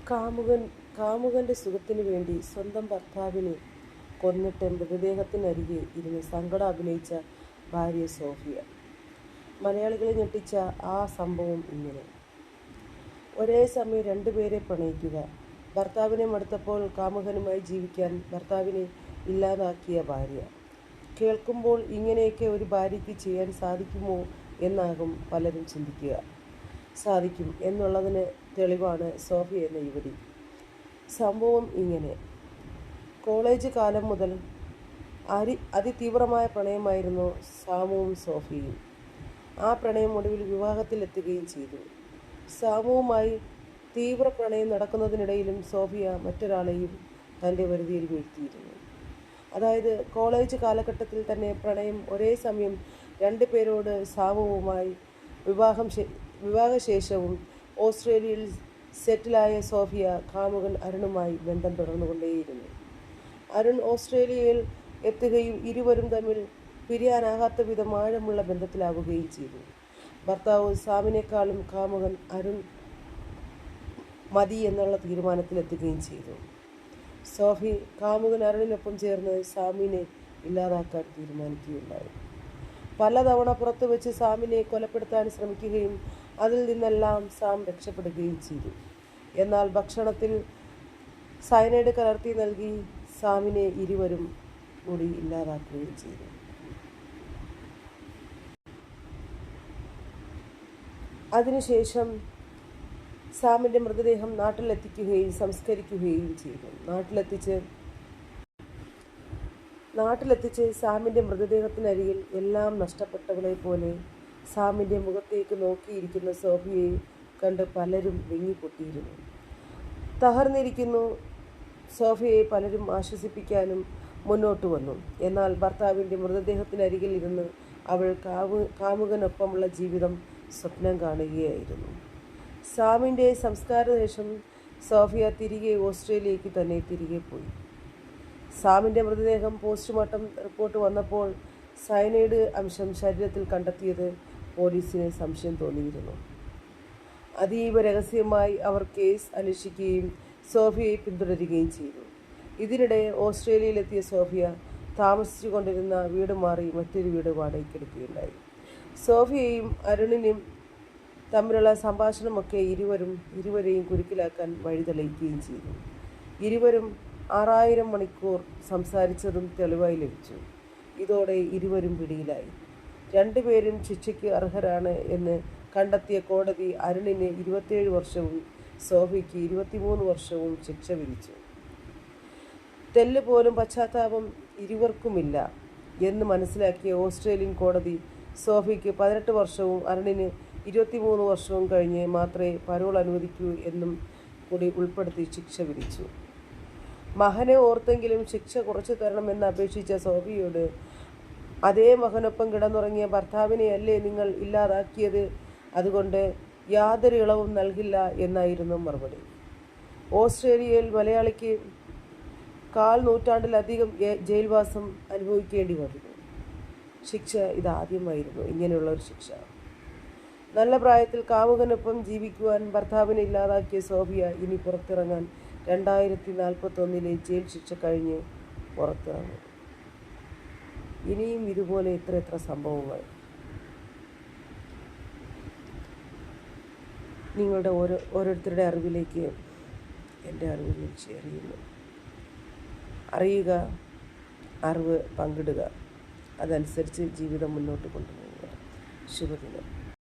കാമുകൻ കാമുകന്റെ സുഖത്തിനു വേണ്ടി സ്വന്തം ഭർത്താവിനെ കൊന്നിട്ട് മൃതദേഹത്തിനരികെ ഇരുന്ന് സങ്കടം അഭിനയിച്ച ഭാര്യ സോഫിയ. മലയാളികളെ ഞെട്ടിച്ച ആ സംഭവം ഇങ്ങനെ: ഒരേ സമയം രണ്ടുപേരെ പ്രണയിക്കുക, ഭർത്താവിനെ മടുത്തപ്പോൾ കാമുകനുമായി ജീവിക്കാൻ ഭർത്താവിനെ ഇല്ലാതാക്കിയ ഭാര്യ. കേൾക്കുമ്പോൾ ഇങ്ങനെയൊക്കെ ഒരു ഭാര്യയ്ക്ക് ചെയ്യാൻ സാധിക്കുമോ എന്നാകും പലരും ചിന്തിക്കുക. സാധിക്കും എന്നുള്ളതിന് തെളിവാണ് സോഫിയ എന്ന യുവതി. സംഭവം ഇങ്ങനെ: കോളേജ് കാലം മുതൽ അതിതീവ്രമായ പ്രണയമായിരുന്നു സാമുവും സോഫിയയും. ആ പ്രണയം ഒടുവിൽ വിവാഹത്തിലെത്തുകയും ചെയ്തു. സാമുവുമായി തീവ്ര പ്രണയം നടക്കുന്നതിനിടയിലും സോഫിയ മറ്റൊരാളെയും തൻ്റെ വരുതിയിൽ വീഴ്ത്തിയിരുന്നു. അതായത് കോളേജ് കാലഘട്ടത്തിൽ തന്നെ പ്രണയം. ഒരേ സമയം രണ്ടു പേരോട് സാമുവുമായി വിവാഹശേഷവും ഓസ്ട്രേലിയയിൽ സെറ്റിലായ സോഫിയ കാമുകൻ അരുണുമായി ബന്ധം തുടർന്നുകൊണ്ടേയിരുന്നു. അരുൺ ഓസ്ട്രേലിയയിൽ എത്തുകയും ഇരുവരും തമ്മിൽ പിരിയാനാകാത്ത വിധം ആഴമുള്ള ബന്ധത്തിലാവുകയും ചെയ്തു. ഭർത്താവ് സാമിനേക്കാളും കാമുകൻ അരുൺ മതി എന്നുള്ള തീരുമാനത്തിലെത്തുകയും ചെയ്തു. സോഫി കാമുകൻ അരുണിനൊപ്പം ചേർന്ന് സാമിനെ ഇല്ലാതാക്കാൻ തീരുമാനിക്കുകയുണ്ടായി. പലതവണ പുറത്തു വെച്ച് സാമിനെ കൊലപ്പെടുത്താൻ ശ്രമിക്കുകയും അതിൽ നിന്നെല്ലാം സാം രക്ഷപ്പെടുകയും ചെയ്തു. എന്നാൽ ഭക്ഷണത്തിൽ സയനൈഡ് കലർത്തി നൽകി സാമിനെ ഇരുവരും കൂടി ഇല്ലാതാക്കുകയും ചെയ്തു. അതിനുശേഷം സാമിൻ്റെ മൃതദേഹം നാട്ടിലെത്തിക്കുകയും സംസ്കരിക്കുകയും ചെയ്തു. നാട്ടിലെത്തിച്ച് സാമിൻ്റെ മൃതദേഹത്തിനരികിൽ എല്ലാം നഷ്ടപ്പെട്ടവളെ പോലെ സാമിൻ്റെ മുഖത്തേക്ക് നോക്കിയിരിക്കുന്ന സോഫിയയെ കണ്ട് പലരും വിങ്ങിപ്പൊട്ടിയിരുന്നു. തകർന്നിരിക്കുന്നു സോഫിയയെ പലരും ആശ്വസിപ്പിക്കാനും മുന്നോട്ട് വന്നു. എന്നാൽ ഭർത്താവിൻ്റെ മൃതദേഹത്തിനരികിൽ ഇരുന്ന് അവൾ കാമുകനൊപ്പമുള്ള ജീവിതം സ്വപ്നം കാണുകയായിരുന്നു. സാമിൻ്റെ സംസ്കാരശേഷം സോഫിയ തിരികെ ഓസ്ട്രേലിയയ്ക്ക് തന്നെ തിരികെ പോയി. സാമിൻ്റെ മൃതദേഹം പോസ്റ്റ്മോർട്ടം റിപ്പോർട്ട് വന്നപ്പോൾ സയനൈഡ് അംശം ശരീരത്തിൽ കണ്ടെത്തിയത് പോലീസിന് സംശയം തോന്നിയിരുന്നു. അതീവ രഹസ്യമായി അവർ കേസ് അന്വേഷിക്കുകയും സോഫിയയെ പിന്തുടരുകയും ചെയ്തു. ഇതിനിടെ ഓസ്ട്രേലിയയിലെത്തിയ സോഫിയ താമസിച്ചു കൊണ്ടിരുന്ന വീട് മാറി മറ്റൊരു വീട് വാടകയ്ക്കെടുക്കുകയുണ്ടായി. സോഫിയയും അരുണിനും തമ്മിലുള്ള സംഭാഷണമൊക്കെ ഇരുവരെയും കുരുക്കിലാക്കാൻ വഴിതെളിയിക്കുകയും ചെയ്തു. ഇരുവരും 6000 മണിക്കൂർ സംസാരിച്ചതും തെളിവായി ലഭിച്ചു. ഇതോടെ ഇരുവരും പിടിയിലായി. രണ്ടുപേരും ശിക്ഷയ്ക്ക് അർഹരാണ് എന്ന് കണ്ടെത്തിയ കോടതി അരുണിന് 27 വർഷവും സോഫിയയ്ക്ക് 23 വർഷവും ശിക്ഷ വിധിച്ചു. തെല്ല് പോലും പശ്ചാത്താപം ഇരുവർക്കുമില്ല എന്ന് മനസ്സിലാക്കിയ ഓസ്ട്രേലിയൻ കോടതി സോഫിയയ്ക്ക് 18 വർഷവും അരുണിന് 23 വർഷവും കഴിഞ്ഞ് മാത്രമേ പരോൾ അനുവദിക്കൂ എന്നും കൂടി ഉൾപ്പെടുത്തി ശിക്ഷ വിധിച്ചു. മകനെ ഓർത്തെങ്കിലും ശിക്ഷ കുറച്ചു തരണമെന്ന് അപേക്ഷിച്ച സോഫിയയോട് അതേ മകനൊപ്പം കിടന്നുറങ്ങിയ ഭർത്താവിനെയല്ലേ നിങ്ങൾ ഇല്ലാതാക്കിയത്, അതുകൊണ്ട് യാതൊരു ഇളവും നൽകില്ല എന്നായിരുന്നു മറുപടി. ഓസ്ട്രേലിയയിൽ മലയാളിക്ക് 1/4 നൂറ്റാണ്ടിലധികം ജയിൽവാസം അനുഭവിക്കേണ്ടി വന്നു. ശിക്ഷ ഇതാദ്യമായിരുന്നു, ഇങ്ങനെയുള്ള ഒരു ശിക്ഷ. നല്ല പ്രായത്തിൽ കാമുകനൊപ്പം ജീവിക്കുവാൻ ഭർത്താവിനെ ഇല്ലാതാക്കിയ സോഫിയ ഇനി പുറത്തിറങ്ങാൻ 2041 ജയിൽ ശിക്ഷ കഴിഞ്ഞ് പുറത്തിറങ്ങും. ഇനിയും ഇതുപോലെ എത്ര സംഭവങ്ങൾ നിങ്ങളുടെ ഓരോരുത്തരുടെ അറിവിലേക്ക് എൻ്റെ അറിവിൽ ഷെയർ ചെയ്യുന്നു. അറിയുക, അറിവ് പങ്കിടുക, അതനുസരിച്ച് ജീവിതം മുന്നോട്ട് കൊണ്ടുപോവുക. ശുഭദിനം.